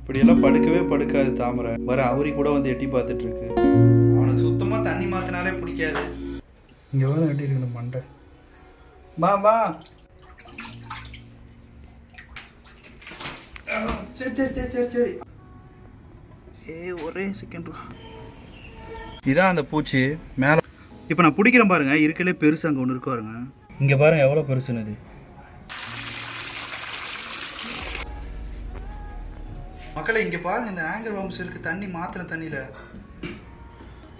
இப்படியெல்லாம் படுக்கவே படுக்காது தாமரை. வர அவுரி கூட வந்து எட்டி பார்த்துட்டு இருக்கு. அவனுக்கு சுத்தமாக தண்ணி மாற்றினாலே பிடிக்காது. இங்கே வர எட்டி இருக்கணும் மண்டை. பா பா. சரி சரி சரி சரி சரி. ஒரே செகண்ட். இதான் அந்த பூச்சி மேலே. இப்போ நான் பிடிக்கிறேன் பாருங்க, இருக்கலே பெருசு அங்கே ஒன்று இருக்கு பாருங்க. இங்கே பாருங்க எவ்வளோ பெருசுன்னு. இது மக்களை இங்கே பாருங்க, இந்த ஆங்கர் வார்ம்ஸ் இருக்கு தண்ணி மாத்திர தண்ணியில்.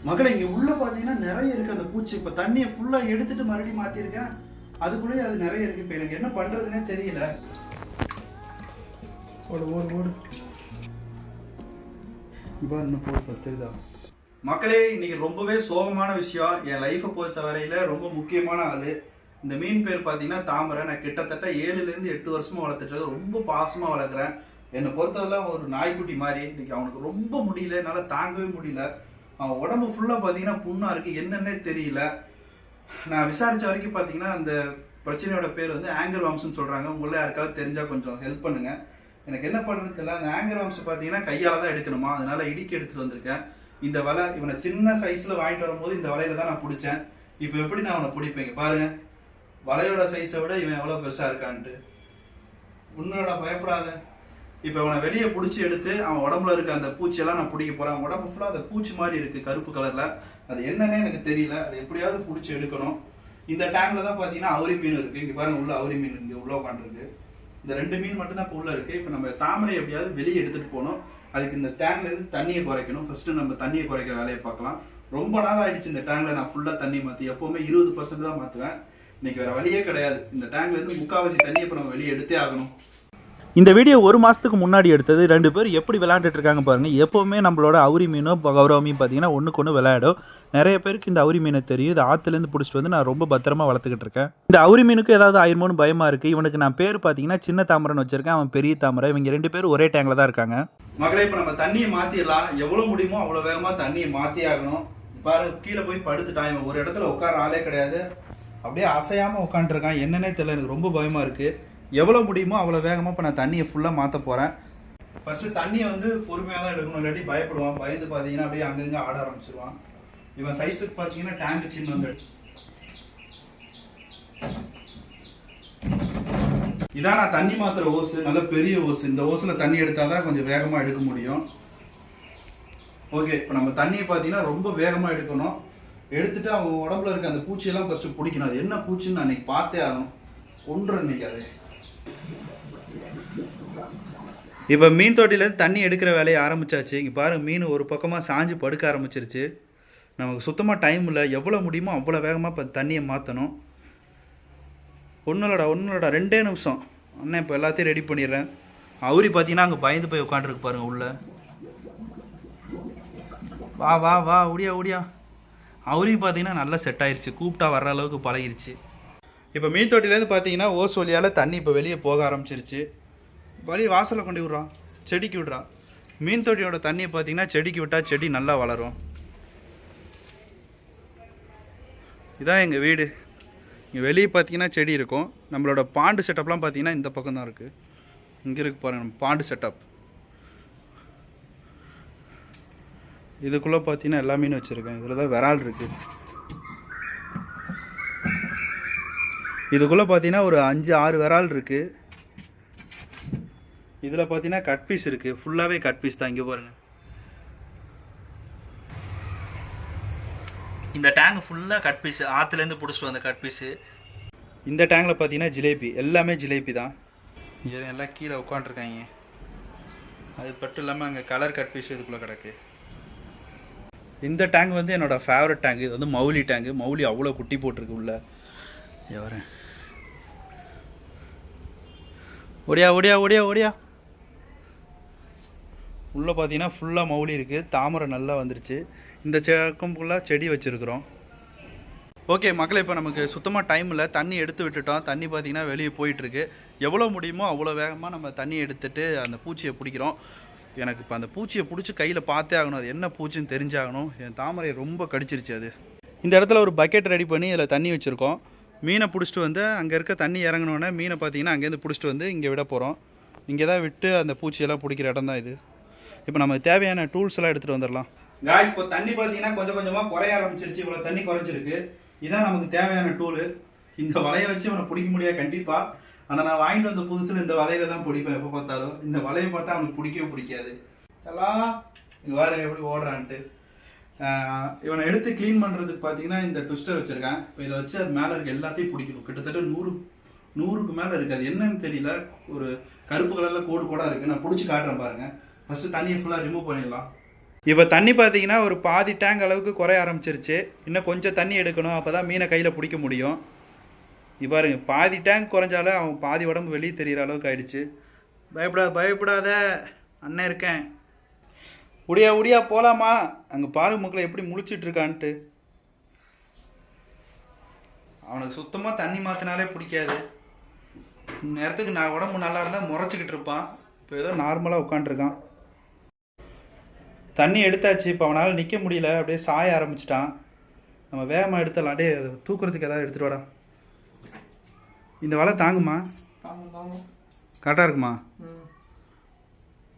மக்களை இங்கே உள்ள பார்த்தீங்கன்னா நிறைய இருக்கு அந்த பூச்சி. இப்போ தண்ணியை ஃபுல்லாக எடுத்துட்டு மறுபடியும் மாற்றிருக்கேன். அதுக்குள்ளேயே அது நிறைய இருக்கு. இப்போ எனக்கு என்ன பண்ணுறதுனே தெரியல. ஓடு ஓடு ஓடு. இப்போ இன்னும் போடு பத்துதா. மக்களே இன்னைக்கு ரொம்பவே சோகமான விஷயம். என் லைஃப்பை பொறுத்த வரையில் ரொம்ப முக்கியமான ஆள். இந்த மீன் பேர் பார்த்தீங்கன்னா தாமரை. நான் கிட்டத்தட்ட 7லேருந்து 8 வருஷமாக வளர்த்துட்டு ரொம்ப பாசமாக வளர்க்குறேன். என்னை பொறுத்தவரை ஒரு நாய்க்குட்டி மாதிரி. இன்னைக்கு அவனுக்கு ரொம்ப முடியல, என்னால் தாங்கவே முடியல. அவன் உடம்பு ஃபுல்லாக பார்த்தீங்கன்னா புண்ணாக இருக்குது, என்னன்னே தெரியல. நான் விசாரித்த வரைக்கும் பார்த்தீங்கன்னா அந்த பிரச்சனையோட பேர் வந்து ஆங்கர் வார்ம்ஸ்னு சொல்கிறாங்க. உங்களே யாருக்காவது தெரிஞ்சால் கொஞ்சம் ஹெல்ப் பண்ணுங்கள். எனக்கு என்ன பண்ணுறது தெரியல. அந்த ஆங்கர் வார்ம்ஸ் பார்த்தீங்கன்னா கையால் தான் எடுக்கணுமா, அதனால் இடுக்கி எடுத்துகிட்டு வந்திருக்கேன். இந்த வலை இவனை சின்ன சைஸில் வாங்கிட்டு வரும்போது இந்த வலையில தான் நான் பிடிச்சேன். இப்போ எப்படி நான் அவனை பிடிப்பேங்க பாருங்க. வலையோட சைஸை விட இவன் எவ்வளோ பெருசாக இருக்கான்ட்டு. உன்னோட பயப்படாத. இப்போ அவனை வெளியே பிடிச்சி எடுத்து அவன் உடம்புல இருக்க அந்த பூச்சியெல்லாம் நான் பிடிக்க போகிறேன். அவன் உடம்பு ஃபுல்லாக அந்த பூச்சி மாதிரி இருக்குது கருப்பு கலரில். அது என்னன்னே எனக்கு தெரியல. அதை எப்படியாவது பிடிச்சி எடுக்கணும். இந்த டேங்கில் தான் பார்த்தீங்கன்னா அவுரி மீன் இருக்குது. இங்கே பாருங்க உள்ள அவுரி மீன் இங்கே உள்ள உட்காந்துருக்கு. இந்த 2 மீன் மட்டும்தான் இப்போ உள்ளே இருக்குது. இப்போ நம்ம தாமரை எப்படியாவது வெளியே எடுத்துகிட்டு போகணும். அதுக்கு இந்த டேங்க்லேருந்து தண்ணியை குறைக்கணும். ஃபஸ்ட்டு நம்ம தண்ணியை குறைக்கிற வேலையை பார்க்கலாம். ரொம்ப நாள் ஆகிடுச்சு இந்த டேங்கில் நான் ஃபுல்லாக தண்ணி மாற்றி. எப்போவுமே 20% தான் மாற்றுவேன். இன்றைக்கி வேறு வழியே கிடையாது. இந்த டேங்க்லேருந்து முக்கால்வாசி தண்ணியை இப்போ நம்ம வெளியே எடுத்தே ஆகணும். இந்த வீடியோ 1 மாதத்துக்கு முன்னாடி எடுத்தது. 2 பேர் எப்படி விளையாண்டுட்டு இருக்காங்க பாருங்கள். எப்போவுமே நம்மளோட அவுரி மீனும் கௌரவ மீன் பார்த்தீங்கன்னா ஒன்றுக்கு ஒன்று விளையாடும். நிறைய பேருக்கு இந்த அவுரி மீனை தெரியும். இது ஆற்றுலேருந்து பிடிச்சிட்டு வந்து நான் ரொம்ப பத்திரமா வளர்த்துக்கிட்டு இருக்கேன். இந்த அவுரி மீனுக்கு ஏதாவது ஆயிருமோன்னு பயமாக இருக்குது. இவனுக்கு நான் பேர் பார்த்தீங்கன்னா சின்ன தாமரைன்னு வச்சிருக்கேன். அவன் பெரிய தாமரை. இவங்க 2 பேரும் ஒரே டேங்கில் தான் இருக்காங்க. மகளே இப்போ நம்ம தண்ணியை மாற்றிடலாம். எவ்வளோ முடியுமோ அவ்வளோ வேகமாக தண்ணியை மாற்றி ஆகணும். பாரு கீழே போய் படுத்துட்டான். இவன் ஒரு இடத்துல உட்கார ஆளே கிடையாது. அப்படியே அசையாமல் உட்காந்துருக்கான். என்னன்னே தெரியல. எனக்கு ரொம்ப பயமாக இருக்குது. எவ்வளோ முடியுமோ அவ்வளோ வேகமாக இப்போ நான் தண்ணியை ஃபுல்லாக மாற்ற போகிறேன். ஃபஸ்ட்டு தண்ணியை வந்து பொறுமையாக தான் எடுக்கணும். இல்லாட்டி பயப்படுவான். பயந்து பார்த்தீங்கன்னா அப்படியே அங்கங்கே ஆட ஆரம்பிச்சிருவான். இவன் சைஸுக்கு பார்த்தீங்கன்னா டேங்க் சின்னது. இதான் நான் தண்ணி மாத்திர ஓசு. நல்ல பெரிய ஓசு. இந்த ஓசில் தண்ணி எடுத்தால் தான் கொஞ்சம் வேகமாக எடுக்க முடியும். ஓகே இப்போ நம்ம தண்ணியை பார்த்தீங்கன்னா ரொம்ப வேகமாக எடுக்கணும். எடுத்துட்டு அவன் உடம்புல இருக்க அந்த பூச்சியெல்லாம் ஃபஸ்ட்டு பிடிக்கணும். அது என்ன பூச்சின்னு நான் இன்னைக்கு பார்த்தே ஆகணும். ஒன்று இன்னைக்கு அது. இப்போ மீன் தொட்டிலேருந்து தண்ணி எடுக்கிற வேலையை ஆரம்பிச்சாச்சு. இங்கே பாருங்கள் மீன் ஒரு பக்கமாக சாஞ்சு படுக்க ஆரம்பிச்சிருச்சு. நமக்கு சுத்தமாக டைம் இல்லை. எவ்வளோ முடியுமோ அவ்வளோ வேகமாக இப்போ தண்ணியை மாற்றணும். ஒன்றுலடா 2 நிமிஷம் அண்ணன் இப்போ எல்லாத்தையும் ரெடி பண்ணிடுறேன். அவுரி பார்த்தீங்கன்னா அங்கே பயந்து போய் உட்காந்துருக்கு பாருங்கள் உள்ள. வா வா வா ஓடியா ஓடியா. அவுரி பார்த்தீங்கன்னா நல்லா செட் ஆயிடுச்சு. கூப்பிட்டா வர்ற அளவுக்கு பழகிருச்சு. இப்போ மீன் தொட்டிலேருந்து பார்த்தீங்கன்னா ஓஸ் வழியால் தண்ணி இப்போ வெளியே போக ஆரம்பிச்சிருச்சு. வழி வாசலில் கொண்டு விட்றான், செடிக்கு விட்றான். மீன் தொட்டியோட தண்ணியை பார்த்தீங்கன்னா செடிக்கு விட்டால் செடி நல்லா வளரும். இதான் எங்கள் வீடு. இங்கே வெளியே பார்த்தீங்கன்னா செடி இருக்கும். நம்மளோட பாண்டு செட்டப்லாம் பார்த்தீங்கன்னா இந்த பக்கம் தான் இருக்குது. இங்கே இருக்கு பாருங்கள் நம்ம பாண்டு செட்டப். இதுக்குள்ளே பார்த்தீங்கன்னா எல்லா மீனும் வச்சுருக்கேன். இதில் தான் விரால் இருக்குது. இதுக்குள்ளே பார்த்தீங்கன்னா ஒரு 5-6 விரால் இருக்குது. இதில் பார்த்தீங்கன்னா கட் பீஸ் இருக்குது. ஃபுல்லாகவே கட் பீஸ் தான். இங்கே பாருங்கள். இந்த டேங்க் ஃபுல்லாக கட் பீஸு. ஆற்றுலேருந்து பிடிச்சிட்டு வந்த கட் பீஸு. இந்த டேங்கில் பார்த்தீங்கன்னா ஜிலேபி. எல்லாமே ஜிலேபி தான். இங்கே எல்லாம் கீழே உட்காண்ட்ருக்காங்க. அது மட்டும் இல்லாமல் அங்கே கலர் கட் பீஸ் இதுக்குள்ளே கிடக்கு. இந்த டேங்க் வந்து என்னோடய ஃபேவரட் டேங்க். இது வந்து மௌலி டேங்கு. மௌலி அவ்வளோ குட்டி போட்டிருக்கு உள்ள. எவரேன் ஓடியா ஓடியா ஓடியா ஓடியா. உள்ளே பார்த்தீங்கன்னா ஃபுல்லாக மௌலி இருக்குது. தாமரை நல்லா வந்துருச்சு. இந்த செக்கம் ஃபுல்லாக செடி வச்சுருக்குறோம். ஓகே மக்களை இப்போ நமக்கு சுத்தமாக டைம் இல்லை. தண்ணி எடுத்து விட்டுட்டோம். தண்ணி பார்த்தீங்கன்னா வெளியே போயிட்டுருக்கு. எவ்வளோ முடியுமோ அவ்வளோ வேகமாக நம்ம தண்ணி எடுத்துகிட்டு அந்த பூச்சியை பிடிக்கிறோம். எனக்கு இப்போ அந்த பூச்சியை பிடிச்சி கையில் பார்த்தே ஆகணும். அது என்ன பூச்சின்னு தெரிஞ்சாகணும். என் தாமரையை ரொம்ப கடிச்சிருச்சு அது. இந்த இடத்துல ஒரு பக்கெட் ரெடி பண்ணி இதில் தண்ணி வச்சுருக்கோம். மீனை பிடிச்சிட்டு வந்து அங்கே இருக்க தண்ணி இறங்கினோடனே மீனை பார்த்தீங்கன்னா அங்கேருந்து பிடிச்சிட்டு வந்து இங்கே விட போகிறோம். இங்கே தான் விட்டு அந்த பூச்சியெல்லாம் பிடிக்கிற இடம் தான் இது. இப்போ நமக்கு தேவையான டூல்ஸ் எல்லாம் எடுத்துகிட்டு வந்துடலாம். காய்ஸ், இப்போ தண்ணி பார்த்தீங்கன்னா கொஞ்சம் கொஞ்சமாக குறைய ஆரம்பிச்சிருச்சு. இவ்வளோ தண்ணி குறைஞ்சிருக்கு. இதான் நமக்கு தேவையான டூலு. இந்த வலையை வச்சு அவனை பிடிக்க முடியாது கண்டிப்பாக. ஆனால் நான் வாங்கிட்டு வந்த புதுசில் இந்த வலையில தான் பிடிப்பேன் எப்போ பார்த்தாலும். இந்த வலையை பார்த்தா அவனுக்கு பிடிக்கவே பிடிக்காது. சலாம் இங்கே வேறு எப்படி ஓடுறான்ட்டு. இவனை எடுத்து க்ளீன் பண்ணுறதுக்கு பார்த்தீங்கன்னா இந்த ட்விஸ்டர் வச்சுருக்கேன். இப்போ இதை வச்சு அது மேலே இருக்க எல்லாத்தையும் பிடிக்கணும். கிட்டத்தட்ட 100க்கு மேலே இருக்குது. அது என்னன்னு தெரியல. ஒரு கருப்பு கலரில் கோடு கூட இருக்குது. நான் பிடிச்சி காட்டுறேன் பாருங்கள். ஃபஸ்ட்டு தண்ணியை ஃபுல்லாக ரிமூவ் பண்ணிடலாம். இப்போ தண்ணி பார்த்தீங்கன்னா ஒரு பாதி டேங்க் அளவுக்கு குறைய ஆரம்பிச்சிருச்சு. இன்னும் கொஞ்சம் தண்ணி எடுக்கணும். அப்போ தான் மீனை கையில் பிடிக்க முடியும். இப்போ பாருங்க, பாதி டேங்க் குறைஞ்சாலே அவன் பாதி உடம்பு வெளியே தெரிகிற அளவுக்கு ஆயிடுச்சு. பயப்படாத அண்ணன் இருக்கேன். உடியா போகலாமா? அங்கே பாருங்க மக்களை எப்படி முழிச்சிட்டு இருக்கான்ட்டு. அவனுக்கு சுத்தமாக தண்ணி மாற்றினாலே பிடிக்காது. நேரத்துக்கு நான் உடம்பு நல்லா இருந்தால் முறைச்சிக்கிட்டு இருப்பான். இப்போ ஏதோ நார்மலாக உட்காண்ட்ருக்கான். தண்ணி எடுத்தாச்சு. இப்போ அவனால் நிற்க முடியல. அப்படியே சாய ஆரம்பிச்சிட்டான். நம்ம வேகமாக எடுத்துடலாம். அப்படியே தூக்குறதுக்கு ஏதாவது எடுத்துகிட்டு வாடா. இந்த வலை தாங்குமா? கரெக்டாக இருக்குமா?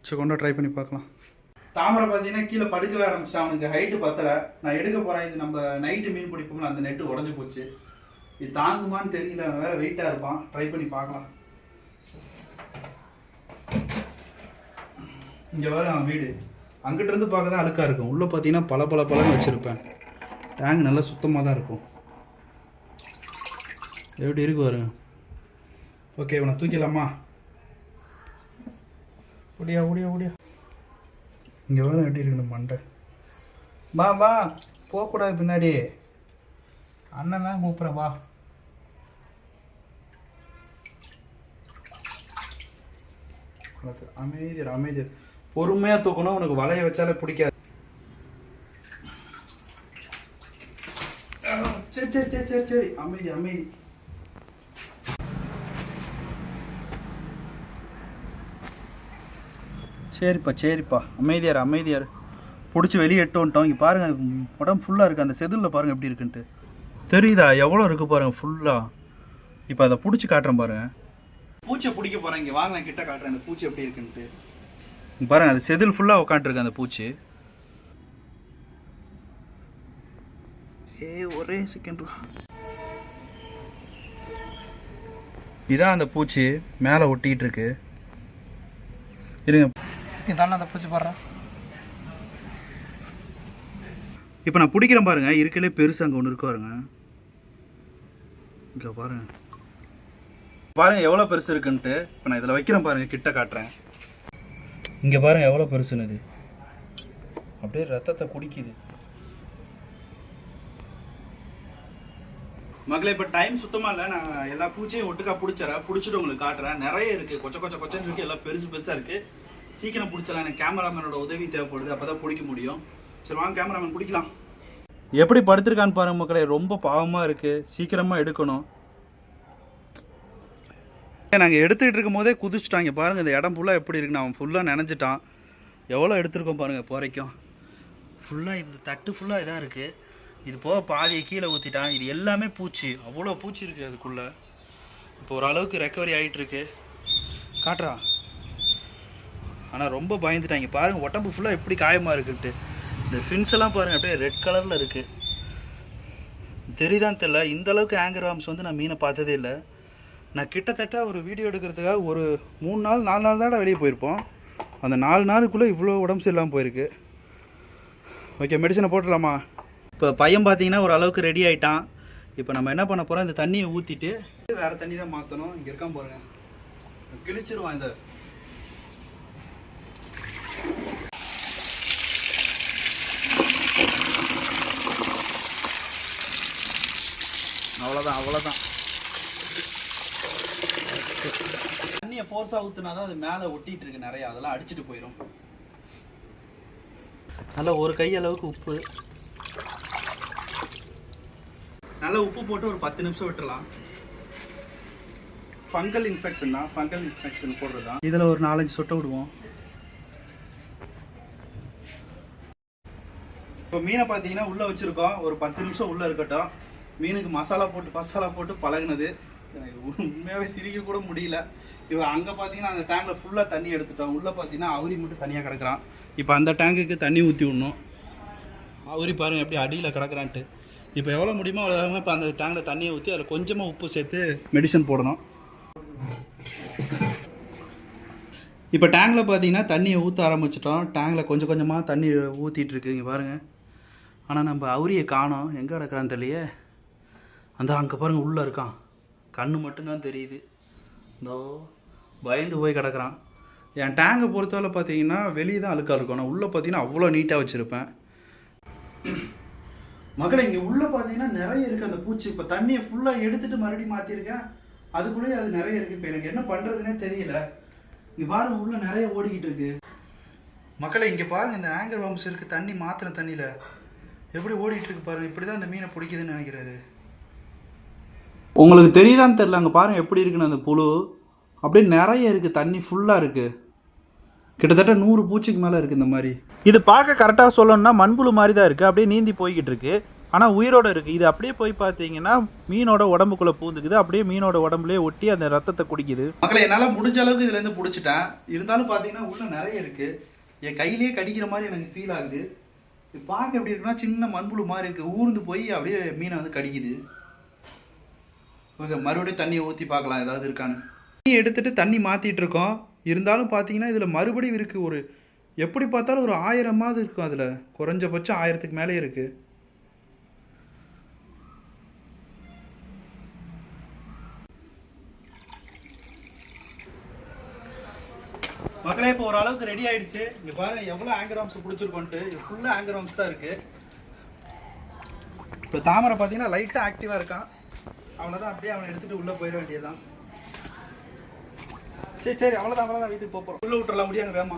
சரி, கொண்டா ட்ரை பண்ணி பார்க்கலாம். தாமரை பார்த்தீங்கன்னா கீழே படுக்கவே ஆரம்பிச்சிட்டான். அவனுக்கு ஹைட்டு பத்தலை. நான் எடுக்க போகிறேன். இது நம்ம நைட்டு மீன் பிடிப்போம்ல, அந்த நெட்டு உடஞ்சி போச்சு. இது தாங்குமான்னு தெரியல. அவன் வேறு வெயிட்டாக இருப்பான். ட்ரை பண்ணி பார்க்கலாம். இங்கே வேறு அவன் வீடு அங்கிட்ட இருந்து பார்க்க தான் அழுக்காக இருக்கும். உள்ளே பார்த்தீங்கன்னா பல வச்சுருப்பேன். டேங்க் நல்லா சுத்தமாக தான் இருக்கும். எப்படி இருக்கு பாருங்க. ஓகே, இவனை தூக்கிடலாமா? ஓடியா இங்கே வேறு எப்படி இருக்கணும் மண்டை. வா போகக்கூடாது பின்னாடி. அண்ணன் தான் கூப்பிட்றேன், வா. அமைதியர் பொறுமையாக தூக்கணும். உனக்கு வலையை வச்சாலே பிடிக்காது. சரி அமைதி. சரிப்பா அமைதியார். பிடிச்சி வெளியே எட்டு வந்துட்டோம். இங்கே பாருங்கள், உடம்பு ஃபுல்லாக இருக்குது. அந்த செதிலில் பாருங்கள் எப்படி இருக்குன்ட்டு. தெரியுதா எவ்வளோ இருக்குது பாருங்கள் ஃபுல்லாக. இப்போ அதை பிடிச்சி காட்டுறேன் பாருங்கள். பூச்சியை பிடிக்க போகிறேன். இங்கே வாங்க, நான் கிட்ட காட்டுறேன் அந்த பூச்சி எப்படி இருக்குன்ட்டு. பாருங்க, அது செதில் ஃபுல்லாக உட்காந்துருக்கு அந்த பூச்சி. ஒரே செகண்ட். இதான் அந்த பூச்சி மேலே ஒட்டிக்கிட்டு இருக்கு. இருங்க, இதான அந்த பூச்சி பாடுறேன். இப்போ நான் பிடிக்கிறேன் பாருங்க. இருக்கலே பெருசு அங்கே ஒன்று இருக்கு பாருங்க. இங்கே பாருங்க எவ்வளோ பெருசு இருக்குன்ட்டு. இப்போ நான் இதில் வைக்கிறேன் பாருங்க, கிட்ட காட்டுறேன். இங்கே பாருங்கள் எவ்வளோ பெருசுன்னு. இது அப்படியே ரத்தத்தை குடிக்குது. மகளே, இப்போ டைம் சுத்தமாக இல்லை. நான் எல்லா பூச்சியும் ஒட்டுக்கா பிடிச்சிட்டு உங்களுக்கு காட்டுறேன். நிறைய இருக்குது. கொச்சன்னு இருக்குது. எல்லாம் பெருசாக இருக்குது. சீக்கிரம் பிடிச்சலாம். எனக்கு கேமராமேனோட உதவி தேவைப்படுது. அப்போ தான் பிடிக்க முடியும். சரி வாங்க, கேமராமேன் பிடிக்கலாம். எப்படி படுத்திருக்கான்னு பாருங்க மக்களே. ரொம்ப பாவமாக இருக்குது. சீக்கிரமாக எடுக்கணும். நாங்கள் எடுத்துக்கிட்டு இருக்கும் போதே குதிச்சுட்டாங்க பாருங்கள். இந்த இடம் ஃபுல்லாக எப்படி இருக்குன்னு. அவன் ஃபுல்லாக நினைஞ்சிட்டான். எவ்வளோ எடுத்துருக்கோம் பாருங்கள். இப்போ வரைக்கும் ஃபுல்லாக இந்த தட்டு ஃபுல்லாக இதாக இருக்குது. இது போக பாதியை கீழே ஊற்றிட்டான். இது எல்லாமே பூச்சி. அவ்வளோ பூச்சி இருக்குது அதுக்குள்ளே. இப்போ ஓரளவுக்கு ரெக்கவரி ஆகிட்டுருக்கு. காட்டுறா. ஆனால் ரொம்ப பயந்துட்டாங்க பாருங்கள். உடம்பு ஃபுல்லாக எப்படி காயமாக இருக்குன்ட்டு. இந்த ஃபின்ஸ் எல்லாம் பாருங்கள் அப்படியே ரெட் கலரில் இருக்குது. தெரியுதான்னு தெரியல. இந்தளவுக்கு ஆங்கர் வார்ம்ஸ் வந்து நான் மீனை பார்த்ததே இல்லை. நான் கிட்டத்தட்ட ஒரு வீடியோ எடுக்கிறதுக்காக ஒரு 4 நாள் தான் வெளியே போயிருப்போம். அந்த 4 நாளுக்குள்ளே இவ்வளோ உடம்பு சரியில்லாமல் போயிருக்கு. ஓகே, மெடிசனை போட்டுடலாமா? இப்போ பையன் பார்த்தீங்கன்னா ஒரு அளவுக்கு ரெடி ஆகிட்டான். இப்போ நம்ம என்ன பண்ண போகிறோம், இந்த தண்ணியை ஊற்றிட்டு வேறு தண்ணி தான் மாற்றணும். இங்கே இருக்கான் பாருங்க, கிழிச்சிருவான். இந்த அவ்வளோதான். தண்ணியை ஃபோர்ஸாக ஊற்றுனா தான் அது மேலே ஒட்டிகிட்டு இருக்கு நிறையா. அதெல்லாம் அடிச்சுட்டு போயிடும். நல்லா ஒரு கை அளவுக்கு உப்பு, நல்லா உப்பு போட்டு ஒரு 10 நிமிஷம் விட்டுடலாம். ஃபங்கல் இன்ஃபெக்ஷன் போடுறது தான். இதில் ஒரு 4-5 சொட்டை விடுவோம். இப்போ மீனை பார்த்தீங்கன்னா உள்ளே வச்சுருக்கோம். ஒரு 10 நிமிஷம் உள்ளே இருக்கட்டும். மீனுக்கு மசாலா போட்டு பழகுனது. எனக்கு உண்மையாகவே சிரிக்க கூட முடியல. இவன் அங்கே பார்த்தீங்கன்னா அந்த டேங்கில் ஃபுல்லாக தண்ணி எடுத்துட்டோம். உள்ளே பார்த்தீங்கன்னா அவுரி மட்டும் தனியாக கிடக்குறான். இப்போ அந்த டேங்குக்கு தண்ணி ஊற்றி விடணும். அவுரி பாருங்கள் எப்படி அடியில் கிடக்குறான்ட்டு. இப்போ எவ்வளோ முடியுமோ அவ்வளோ இப்போ அந்த டேங்கில் தண்ணியை ஊற்றி அதில் கொஞ்சமாக உப்பு சேர்த்து மெடிசன் போடணும். இப்போ டேங்கில் பார்த்தீங்கன்னா தண்ணியை ஊற்ற ஆரம்பிச்சிட்டோம். டேங்கில் கொஞ்சம் கொஞ்சமாக தண்ணி ஊற்றிட்டுருக்கு, இங்கே பாருங்கள். ஆனால் நம்ம அவுரியை காணோம், எங்கே கிடக்குறான்னு தெரியலையே. அந்த அங்கே பாருங்கள் உள்ளே இருக்கான், கண்ணு மட்டும்தான் தெரியுது. இதோ பயந்து போய் கிடக்குறான். என் டேங்கை பொறுத்தவரை பார்த்தீங்கன்னா வெளியே தான் அழுக்காக இருக்கும், ஆனால் உள்ளே பார்த்தீங்கன்னா அவ்வளோ நீட்டாக வச்சுருப்பேன். மக்களை இங்கே உள்ளே பார்த்தீங்கன்னா நிறைய இருக்குது அந்த பூச்சி. இப்போ தண்ணியை ஃபுல்லாக எடுத்துகிட்டு மறுபடியும் மாற்றிருக்கேன், அதுக்குள்ளேயே அது நிறைய இருக்குது. இப்போ எனக்கு என்ன பண்ணுறதுனே தெரியல. இங்கே பாருங்கள் உள்ளே நிறைய ஓடிக்கிட்டு இருக்கு. மக்களை இங்கே பாருங்கள், இந்த ஆங்கர் வார்ம்ஸ் இருக்குது, தண்ணி மாற்றின தண்ணியில் எப்படி ஓடிட்டு இருக்கு பாருங்கள். இப்படி தான் இந்த மீனை பிடிக்குதுன்னு நினைக்கிறது. உங்களுக்கு தெரியுதான்னு தெரியல, அங்கே பாருங்கள் எப்படி இருக்குன்னு அந்த புழு. அப்படியே நிறைய இருக்குது, தண்ணி ஃபுல்லாக இருக்குது. கிட்டத்தட்ட 100 பூச்சிக்கு மேலே இருக்குது இந்த மாதிரி. இது பார்க்க கரெக்டாக சொல்லணும்னா மண்புழு மாதிரி தான் இருக்குது, அப்படியே நீந்தி போய்கிட்டு இருக்கு. ஆனால் உயிரோடு இருக்குது. இது அப்படியே போய் பார்த்தீங்கன்னா மீனோட உடம்புக்குள்ளே பூந்துக்குது, அப்படியே மீனோட உடம்புலேயே ஒட்டி அந்த ரத்தத்தை குடிக்குது. மக்களை என்னால் முடிஞ்ச அளவுக்கு இதுலேருந்து பிடிச்சிட்டேன். இருந்தாலும் பார்த்தீங்கன்னா உள்ளே நிறைய இருக்குது. என் கையிலேயே கடிக்கிற மாதிரி எனக்கு ஃபீல் ஆகுது. இது பார்க்க எப்படி இருக்குன்னா சின்ன மண்புழு மாதிரி இருக்குது, ஊர்ந்து போய் அப்படியே மீனை வந்து கடிக்குது. ஓகே, மறுபடியும் தண்ணியை ஊற்றி பார்க்கலாம் ஏதாவது இருக்கான்னு. தண்ணி எடுத்துகிட்டு தண்ணி மாற்றிட்டு இருக்கோம். இருந்தாலும் பார்த்தீங்கன்னா இதில் மறுபடியும் இருக்குது. ஒரு எப்படி பார்த்தாலும் ஒரு 1000 இருக்கும். அதில் குறைஞ்சபட்சம் 1000க்கு மேலே இருக்குது. மக்களே இப்போ ஓரளவுக்கு ரெடி ஆயிடுச்சு. இங்கே பாருங்க எவ்வளோ ஆங்கர் வார்ம்ஸ் பிடிச்சிருக்கோன்ட்டு. இது ஃபுல்லாக ஆங்கர் வார்ம்ஸ் தான் இருக்குது. இப்போ தாமரை பார்த்தீங்கன்னா லைட்டாக ஆக்டிவாக இருக்கான். அவ்வளோதான், அப்படியே அவனை எடுத்துகிட்டு உள்ளே போயிட வேண்டியதுதான். சரி அவ்வளோதான் வீட்டுக்கு போகிறோம். உள்ளே விட்டுறலாம் முடியாங்க வேமா.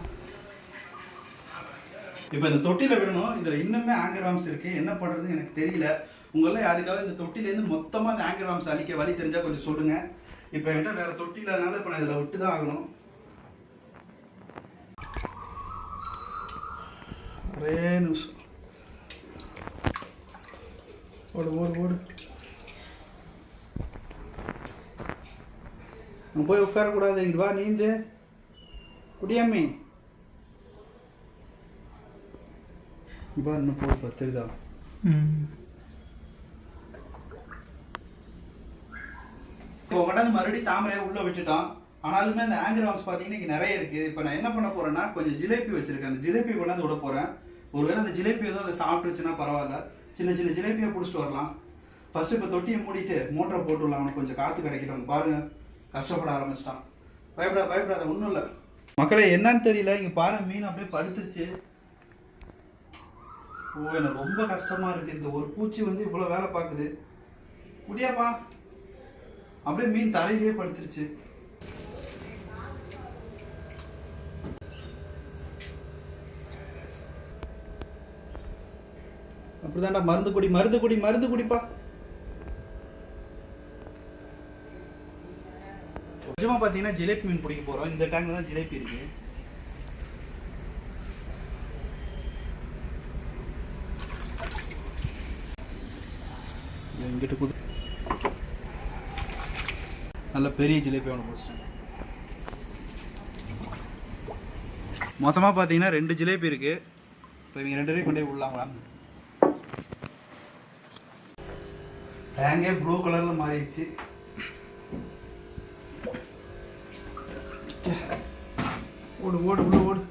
இப்போ இந்த தொட்டியில் விடணும். இதில் இன்னுமே ஆங்கர் வார்ம்ஸ் இருக்குது. என்ன பண்ணுறதுன்னு எனக்கு தெரியல. உங்களெல்லாம் யாருக்காவது இந்த தொட்டிலேருந்து மொத்தமாக இந்த ஆங்கர் வார்ம்ஸ் அழிக்க வழி தெரிஞ்சால் கொஞ்சம் சொல்லுங்கள். இப்போ என்கிட்ட வேறு தொட்டி இல்லாதனால இப்போ நான் இதில் விட்டு தான் ஆகணும். ஒரே நிமிஷம். ஓடு. நம்ம போய் உட்காரக்கூடாது. இங்கிட்டு வா, நீந்து குடியாமே. இப்போ இன்னும் போய் பத்துதா. இப்போ உடனே மறுபடியும் தாமரையை உள்ளே விட்டுட்டோம். ஆனாலுமே அந்த ஆங்கர் வார்ம்ஸ் பார்த்தீங்கன்னா இங்கே நிறைய இருக்குது. இப்போ நான் என்ன பண்ண போகிறேன்னா கொஞ்சம் ஜிலேபி வச்சுருக்கேன். அந்த ஜிலேபி கொண்டாந்து விட போகிறேன். ஒருவேளை அந்த ஜிலேபி வந்து அதை சாப்பிட்டுருச்சுன்னா பரவாயில்ல, சின்ன சின்ன ஜிலேபியை பிடிச்சிட்டு வரலாம். ஃபஸ்ட்டு இப்போ தொட்டியை மூடிட்டு மோட்டரை போட்டு விடலாம், அவனுக்கு கொஞ்சம் காற்று கிடைக்கட்டும். பாருங்கள் கஷ்டப்பட ஆரம்பிச்சிட்டான். பயப்படாத ஒன்றும் இல்லை. மக்களே என்னன்னு தெரியல, இங்கே பாருங்கள் மீன் அப்படியே படுத்துருச்சு. எனக்கு ரொம்ப கஷ்டமாக இருக்குது. இந்த ஒரு பூச்சி வந்து இவ்வளோ வேலை பார்க்குது. முடியாப்பா, அப்படியே மீன் தரையிலேயே படுத்துருச்சு. அப்படிதான்டா, மருந்து குடிப்பா. கொஞ்சமா பார்த்தீங்கன்னா ஜிலேபி மீன் பிடிக்க போகிறோம். இந்த டேங்க்ல தான் ஜிலேபி இருக்கு. இங்கிட்ட புது நல்ல பெரிய ஜிலேபி ஒன்று பிடிச்சிட்டேன். மொத்தமாக பார்த்தீங்கன்னா 2 ஜிலேபி இருக்கு. இப்போ இவங்க 2 பேரையும் கொண்டு போய் விடலாங்களா. டேங்கே ப்ளூ கலரில் மாறிடுச்சு. ஓடு.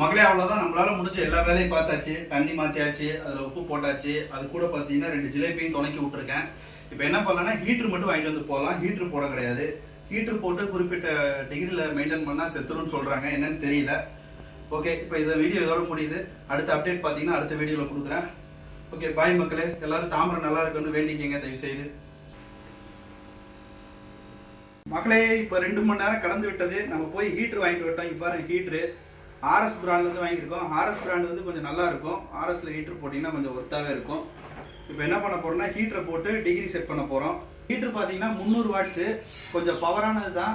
மக்களே அவ்வளோதான், நம்மளால முடிஞ்ச எல்லா வேலையும் பார்த்தாச்சு. தண்ணி மாற்றியாச்சு, அதில் உப்பு போட்டாச்சு. அது கூட பார்த்தீங்கன்னா 2 ஜிலேபியும் துணைக்கி விட்டுருக்கேன். இப்போ என்ன பண்ணலாம்னா ஹீட்ரு மட்டும் வாங்கிட்டு வந்து போகலாம். ஹீட்ரு போட கிடையாது. ஹீட்ரு போட்டு குறிப்பிட்ட டிகிரியில் மெயின்டைன் பண்ணால் செத்துருன்னு சொல்கிறாங்க, என்னன்னு தெரியல. ஓகே, இப்போ இந்த வீடியோ இதோட முடியுது. அடுத்த அப்டேட் பார்த்தீங்கன்னா அடுத்த வீடியோவில் கொடுக்குறேன். ஓகே, பாய் மக்களே. எல்லாரும் தாமரை நல்லா இருக்குன்னு வேண்டிக்கங்க தயவு செய்து. மக்களே இப்போ 2 மணி நேரம் கடந்து விட்டது. நம்ம போய் ஹீட்ரு வாங்கிட்டு விட்டோம். இப்போ பாருங்க ஹீட்ரு ஆர்எஸ் பிராண்ட்லேருந்து வாங்கியிருக்கோம். ஆர்எஸ் பிராண்ட் வந்து கொஞ்சம் நல்லா இருக்கும். ஆர்எஸ்ல ஹீட்ரு போட்டிங்கன்னா கொஞ்சம் ஒர்த்தாகவே இருக்கும். இப்போ என்ன பண்ண போகிறோம்னா ஹீட்டரை போட்டு டிகிரி செட் பண்ண போகிறோம். ஹீட்ரு பார்த்தீங்கன்னா 300 வாட்ஸு, கொஞ்சம் பவரானது தான்.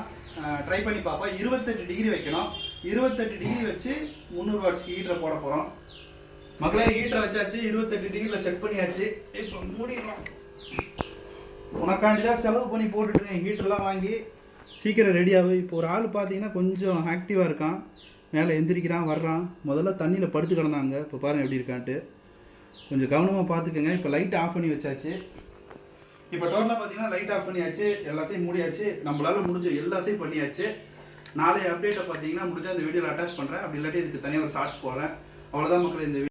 ட்ரை பண்ணி பார்ப்போம். 28 டிகிரி வைக்கணும். 28 டிகிரி வச்சு 300 வாட்ஸ்க்கு ஹீட்டரை போட போகிறோம். மக்களே ஹீட்டரை வச்சாச்சு, 28 டிகிரியில் செட் பண்ணியாச்சு. இப்போ மூடிடுறோம். உனக்காண்டி தான் செலவு பண்ணி போட்டுட்டுருக்கேன் ஹீட்டர்லாம் வாங்கி. சீக்கிரம் ரெடியாகு. இப்போ ஒரு ஆள் பார்த்தீங்கன்னா கொஞ்சம் ஆக்டிவாக இருக்கான், மேலே எந்திரிக்கிறான் வர்றான். முதல்ல தண்ணியில் படுத்து கிடந்தாங்க, இப்போ பாருங்கள் எப்படி இருக்கான்ட்டு. கொஞ்சம் கவனமாக பார்த்துக்கோங்க. இப்போ லைட் ஆஃப் பண்ணி வச்சாச்சு. இப்போ டோட்டலாக பார்த்தீங்கன்னா லைட் ஆஃப் பண்ணியாச்சு, எல்லாத்தையும் மூடியாச்சு, நம்மளால முடிஞ்ச எல்லாத்தையும் பண்ணியாச்சு. நாளைய அப்டேட்டை பார்த்தீங்கன்னா முடிஞ்சால் இந்த வீடியோவில் அட்டாச் பண்ணுறேன், அப்படி இல்லாட்டி இதுக்கு தனியாக ஒரு ஷார்ட்ஸ் போடுறேன். அவ்வளோதான் மக்கள் இந்த